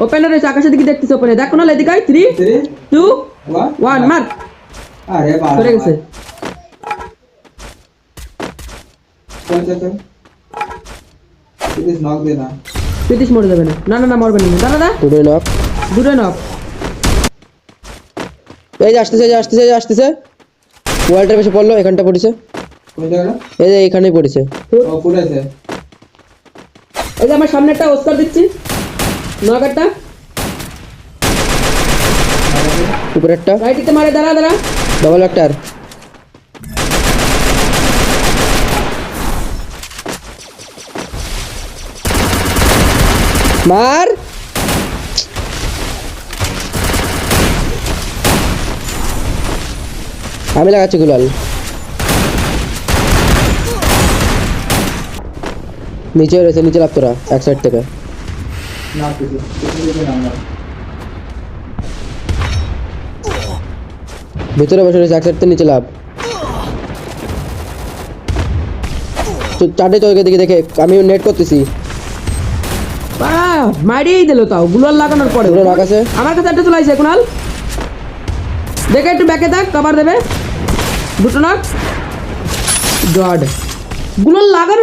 ওপেনে রয়েছে, আকাশের দিকে দেখতেছে ওপেনে। দেখো না এদিকে 3 2 1 মার। আরে বাবা সরে গেছে। চল চল চল প্লিজ নক দে না প্রীতিশ মরে যাবে না। না না না মরবে না। দাদা দুটোই নক। দুটো নক। এই যে আসতেছে ওয়ালটার বেশি পড়লো, এখানটা পড়েছে। কোন জায়গা এই যে এখানেই পড়েছে। ও পড়েছে এই যে আমার সামনে একটা ওস্তার দিচ্ছি, নক একটা উপরে একটা রাইটিতে মারে। দাঁড়া দাঁড়া ডবল একটার। মার। আমি লাগাচ্ছি গুলাল। নিচে রয়েছে, নিচে লাভ তোরা এক সাইড থেকে। না কিছু কিছু নাম্বার ভিতরে বসে রয়েছে এক সাইড থেকে, নিচে লাভ। চারটে চোখে দিকে দেখে আমি নেট করতেছি। মারিয়েই দিল তাও গুলাল লাগানোর পরে। পুরো নক আছে। আমার কাছে একটা চলাইছে কুনাল, দেখে একটু ব্যাকে থাক, কভার দেবে। দুটো নক। গড, গুলাল লাগানোর